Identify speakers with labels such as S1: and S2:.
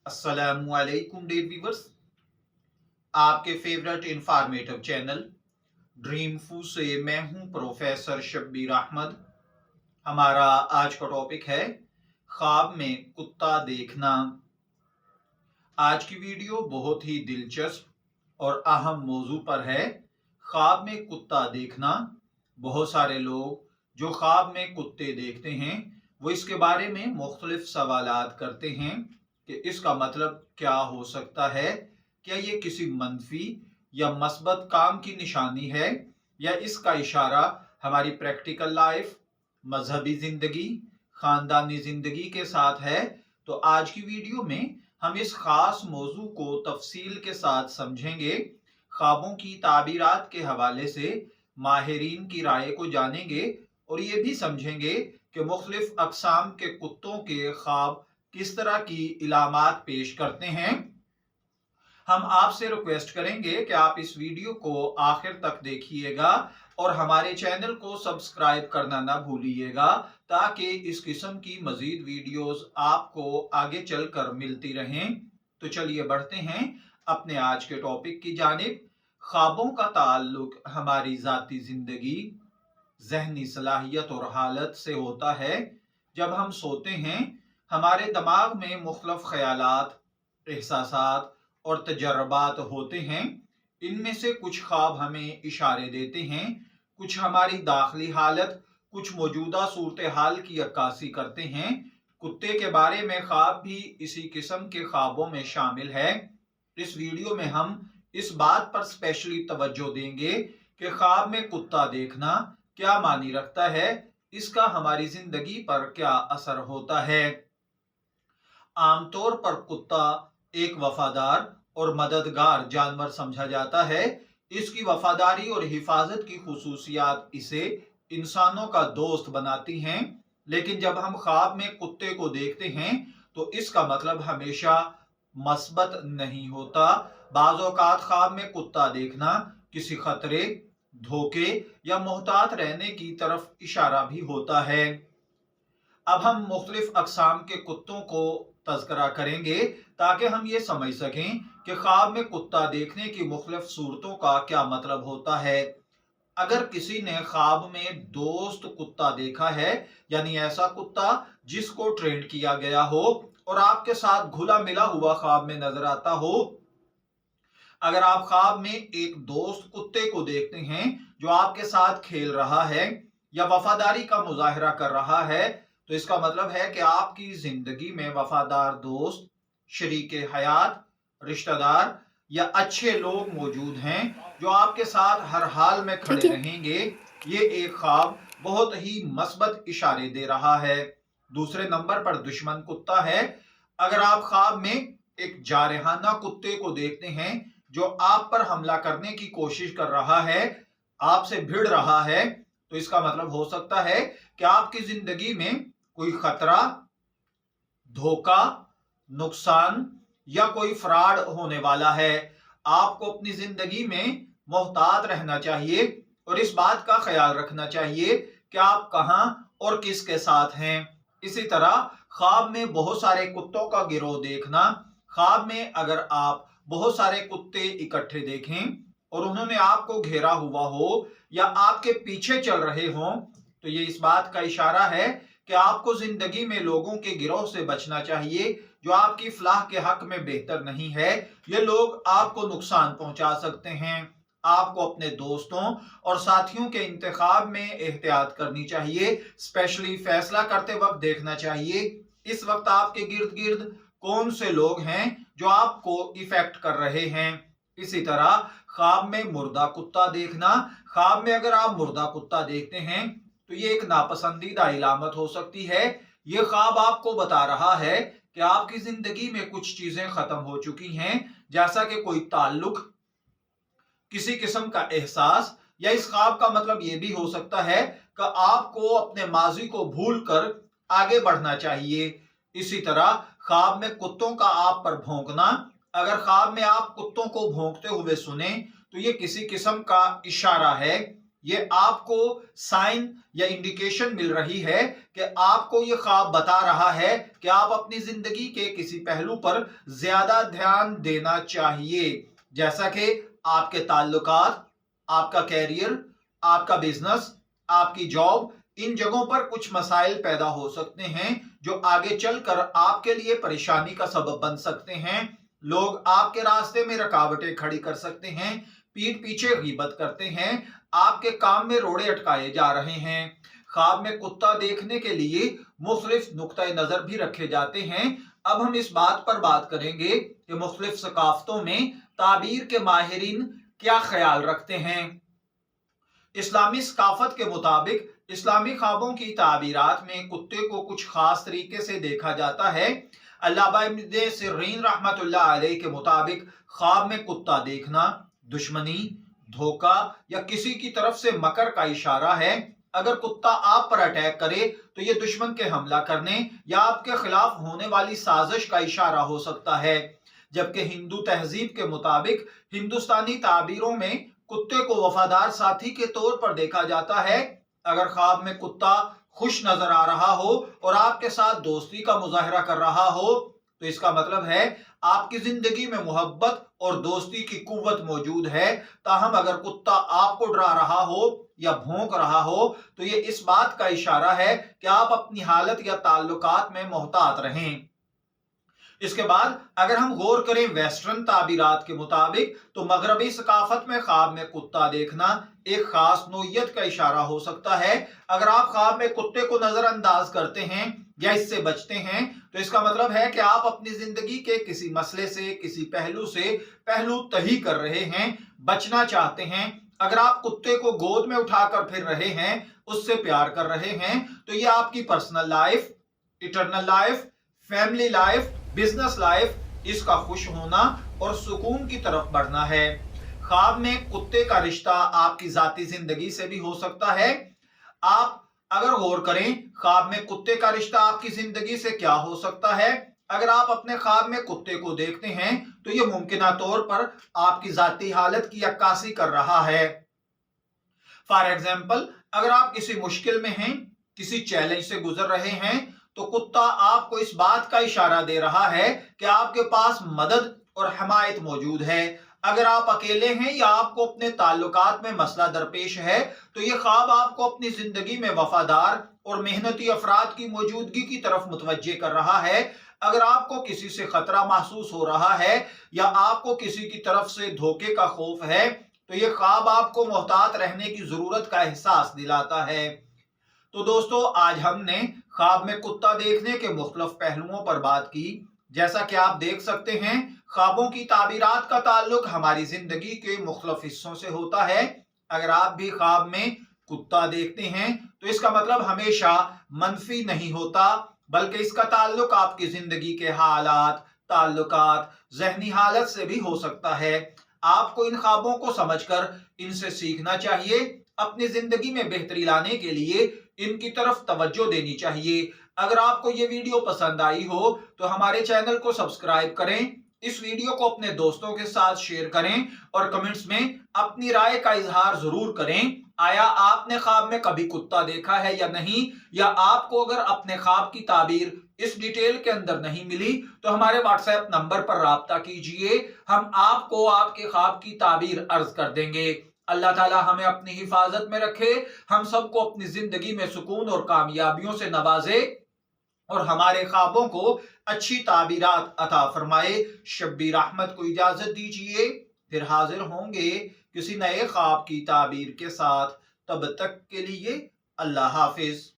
S1: अस्सलामुअलैकुम dare viewers, आपके favourite informative channel dream फू से मैं हूं प्रोफेसर शब्बीर अहमद। हमारा आज का टॉपिक है ख्वाब में कुत्ता देखना। आज की वीडियो बहुत ही दिलचस्प और अहम मौजू पर है, ख्वाब में कुत्ता देखना। बहुत सारे लोग जो ख्वाब में कुत्ते देखते हैं वो इसके बारे में मुख्तलिफ सवालात करते हैं कि इसका मतलब क्या हो सकता है। क्या ये किसी मनफी या मस्बत काम की निशानी है या इसका इशारा हमारी प्रैक्टिकल लाइफ, मजहबी जिंदगी, खानदानी जिंदगी के साथ है। तो आज की वीडियो में हम इस खास मौजू को तफसील के साथ समझेंगे, ख्वाबों की ताबीरात के हवाले से माहिरीन की राय को जानेंगे और ये भी समझेंगे कि मुख्तलिफ अकसाम के कुत्तों के ख्वाब किस तरह की इलामात पेश करते हैं। हम आपसे रिक्वेस्ट करेंगे कि आप इस वीडियो को आखिर तक देखिएगा और हमारे चैनल को सब्सक्राइब करना ना भूलिएगा ताकि इस किस्म की मजीद वीडियोस आपको आगे चलकर मिलती रहें। तो चलिए बढ़ते हैं अपने आज के टॉपिक की जानिब। ख्वाबों का ताल्लुक हमारी जाती जिंदगी, जहनी सलाहियत और हालत से होता है। जब हम सोते हैं हमारे दिमाग में मुख्तलिफ ख्यालात, एहसासात और तजर्बात होते हैं। इनमें से कुछ ख्वाब हमें इशारे देते हैं, कुछ हमारी दाखिली हालत, कुछ मौजूदा सूरत हाल की अक्कासी करते हैं। कुत्ते के बारे में ख्वाब भी इसी किस्म के ख्वाबों में शामिल है। इस वीडियो में हम इस बात पर स्पेशली तवज्जो देंगे कि ख्वाब में कुत्ता देखना क्या मानी रखता है, इसका हमारी जिंदगी पर क्या असर होता है। आमतौर पर कुत्ता एक वफादार और मददगार जानवर समझा जाता है। इसकी वफादारी और हिफाजत की खुसूसियात इसे इंसानों का दोस्त बनाती हैं। लेकिन जब हम ख्वाब में कुत्ते को देखते हैं तो इसका मतलब हमेशा मस्बत नहीं होता। बाज़ औक़ात ख्वाब में कुत्ता देखना किसी खतरे, धोखे या मोहतात रहने की तरफ इशारा भी होता है। अब हम मुख्तलिफ अकसाम के कुत्तों को तज़किरा करेंगे ताकि हम ये समझ सकें कि ख्वाब में कुत्ता देखने की मुख्तलिफ सूरतों का क्या मतलब होता है। अगर किसी ने ख्वाब में दोस्त कुत्ता देखा है, यानी ऐसा कुत्ता जिसको ट्रेंड किया गया हो और आपके साथ घुला मिला हुआ ख्वाब में नजर आता हो, अगर आप ख्वाब में एक दोस्त कुत्ते को देखते हैं जो आपके साथ खेल रहा है या वफादारी का मुजाहरा कर रहा है, तो इसका मतलब है कि आपकी जिंदगी में वफादार दोस्त, शरीके हयात, रिश्तेदार या अच्छे लोग मौजूद हैं जो आपके साथ हर हाल में खड़े रहेंगे। ये एक ख्वाब बहुत ही मस्बत इशारे दे रहा है। दूसरे नंबर पर दुश्मन कुत्ता है। अगर आप ख्वाब में एक जारहाना कुत्ते को देखते हैं जो आप पर हमला करने की कोशिश कर रहा है, आपसे भिड़ रहा है, तो इसका मतलब हो सकता है कि आपकी जिंदगी में कोई खतरा, धोखा, नुकसान या कोई फ्रॉड होने वाला है। आपको अपनी जिंदगी में मोहतात रहना चाहिए और इस बात का ख्याल रखना चाहिए कि आप कहां और किसके साथ हैं। इसी तरह ख्वाब में बहुत सारे कुत्तों का गिरोह देखना। ख्वाब में अगर आप बहुत सारे कुत्ते इकट्ठे देखें और उन्होंने आपको घेरा हुआ हो या आपके पीछे चल रहे हों, तो ये इस बात का इशारा है कि आपको जिंदगी में लोगों के गिरोह से बचना चाहिए जो आपकी फलाह के हक में बेहतर नहीं है। ये लोग आपको नुकसान पहुंचा सकते हैं। आपको अपने दोस्तों और साथियों के इंतखाब में एहतियात करनी चाहिए। स्पेशली फैसला करते वक्त देखना चाहिए इस वक्त आपके गिर्द गिर्द कौन से लोग हैं जो आपको इफेक्ट कर रहे हैं। इसी तरह ख्वाब में मुर्दा कुत्ता देखना। ख्वाब में अगर आप मुर्दा कुत्ता देखते हैं तो ये एक नापसंदीदा इलामत हो सकती है। ये ख्वाब आपको बता रहा है कि आपकी जिंदगी में कुछ चीजें खत्म हो चुकी हैं, जैसा कि कोई ताल्लुक, किसी किस्म का एहसास, या इस ख्वाब का मतलब यह भी हो सकता है कि आपको अपने माजी को भूलकर आगे बढ़ना चाहिए। इसी तरह ख्वाब में कुत्तों का आप पर भौंकना। अगर ख्वाब में आप कुत्तों को भौंकते हुए सुने तो ये किसी किस्म का इशारा है یہ آپ کو سائن یا انڈیکیشن مل رہی ہے کہ آپ کو یہ خواب بتا رہا ہے کہ آپ اپنی زندگی کے کسی پہلو پر زیادہ دھیان دینا چاہیے، جیسا کہ آپ کے تعلقات، آپ کا کیریئر، آپ کا بزنس، آپ کی جاب۔ ان جگہوں پر کچھ مسائل پیدا ہو سکتے ہیں جو آگے چل کر آپ کے لیے پریشانی کا سبب بن سکتے ہیں۔ لوگ آپ کے راستے میں رکاوٹیں کھڑی کر سکتے ہیں، پیٹھ پیچھے غیبت کرتے ہیں، آپ کے کام میں روڑے اٹکائے جا رہے ہیں۔ خواب میں کتا دیکھنے کے لیے مختلف نقطۂ نظر بھی رکھے جاتے ہیں۔ اب ہم اس بات پر بات کریں گے کہ مختلف ثقافتوں میں تعبیر کے ماہرین کیا خیال رکھتے ہیں۔ اسلامی ثقافت کے مطابق اسلامی خوابوں کی تعبیرات میں کتے کو کچھ خاص طریقے سے دیکھا جاتا ہے۔ علامہ ابن سیرین رحمۃ اللہ علیہ کے مطابق خواب میں کتا دیکھنا دشمنی، دھوکہ یا کسی کی طرف سے مکر کا اشارہ ہے۔ اگر کتا آپ پر اٹیک کرے تو یہ دشمن کے حملہ کرنے یا آپ کے خلاف ہونے والی سازش کا اشارہ ہو سکتا ہے۔ جبکہ ہندو تہذیب کے مطابق ہندوستانی تعبیروں میں کتے کو وفادار ساتھی کے طور پر دیکھا جاتا ہے۔ اگر خواب میں کتا خوش نظر آ رہا ہو اور آپ کے ساتھ دوستی کا مظاہرہ کر رہا ہو تو اس کا مطلب ہے آپ کی زندگی میں محبت اور دوستی کی قوت موجود ہے۔ تاہم اگر کتا آپ کو ڈرا رہا ہو یا بھونک رہا ہو تو یہ اس بات کا اشارہ ہے کہ آپ اپنی حالت یا تعلقات میں محتاط رہیں۔ اس کے بعد اگر ہم غور کریں ویسٹرن تعبیرات کے مطابق تو مغربی ثقافت میں خواب میں کتا دیکھنا ایک خاص نوعیت کا اشارہ ہو سکتا ہے۔ اگر آپ خواب میں کتے کو نظر انداز کرتے ہیں یا اس سے بچتے ہیں تو اس کا مطلب ہے کہ آپ اپنی زندگی کے کسی مسئلے سے، کسی پہلو سے پہلو تہی کر رہے ہیں، بچنا چاہتے ہیں۔ اگر آپ کتے کو گود میں اٹھا کر پھر رہے ہیں، اس سے پیار کر رہے ہیں تو یہ آپ کی personal life, eternal life, family life, business life, اس کا خوش ہونا اور سکون کی طرف بڑھنا ہے۔ خواب میں کتے کا رشتہ آپ کی ذاتی زندگی سے بھی ہو سکتا ہے۔ آپ اگر غور کریں خواب میں کتے کا رشتہ آپ کی زندگی سے کیا ہو سکتا ہے۔ اگر آپ اپنے خواب میں کتے کو دیکھتے ہیں تو یہ ممکنہ طور پر آپ کی ذاتی حالت کی عکاسی کر رہا ہے۔ فار ایگزامپل، اگر آپ کسی مشکل میں ہیں، کسی چیلنج سے گزر رہے ہیں تو کتا آپ کو اس بات کا اشارہ دے رہا ہے کہ آپ کے پاس مدد اور حمایت موجود ہے۔ اگر آپ اکیلے ہیں یا آپ کو اپنے تعلقات میں مسئلہ درپیش ہے تو یہ خواب آپ کو اپنی زندگی میں وفادار اور محنتی افراد کی موجودگی کی طرف متوجہ کر رہا ہے۔ اگر آپ کو کسی سے خطرہ محسوس ہو رہا ہے یا آپ کو کسی کی طرف سے دھوکے کا خوف ہے تو یہ خواب آپ کو محتاط رہنے کی ضرورت کا احساس دلاتا ہے۔ تو دوستو، آج ہم نے خواب میں کتا دیکھنے کے مختلف پہلوؤں پر بات کی۔ جیسا کہ آپ دیکھ سکتے ہیں خوابوں کی تعبیرات کا تعلق ہماری زندگی کے مختلف حصوں سے ہوتا ہے۔ اگر آپ بھی خواب میں کتا دیکھتے ہیں تو اس کا مطلب ہمیشہ منفی نہیں ہوتا، بلکہ اس کا تعلق آپ کی زندگی کے حالات، تعلقات، ذہنی حالت سے بھی ہو سکتا ہے۔ آپ کو ان خوابوں کو سمجھ کر ان سے سیکھنا چاہیے۔ اپنی زندگی میں بہتری لانے کے لیے ان کی طرف توجہ دینی چاہیے۔ اگر آپ کو یہ ویڈیو پسند آئی ہو تو ہمارے چینل کو سبسکرائب کریں، اس ویڈیو کو اپنے دوستوں کے ساتھ شیئر کریں اور کمنٹس میں اپنی رائے کا اظہار ضرور کریں۔ آیا آپ نے خواب میں کبھی کتا دیکھا ہے یا نہیں؟ یا آپ کو اگر اپنے خواب کی تعبیر اس ڈیٹیل کے اندر نہیں ملی تو ہمارے واٹس ایپ نمبر پر رابطہ کیجئے، ہم آپ کو آپ کے خواب کی تعبیر عرض کر دیں گے۔ اللہ تعالی ہمیں اپنی حفاظت میں رکھے، ہم سب کو اپنی زندگی میں سکون اور کامیابیوں سے نوازے اور ہمارے خوابوں کو اچھی تعبیرات عطا فرمائے۔ شبیر احمد کو اجازت دیجیے، پھر حاضر ہوں گے کسی نئے خواب کی تعبیر کے ساتھ۔ تب تک کے لیے اللہ حافظ۔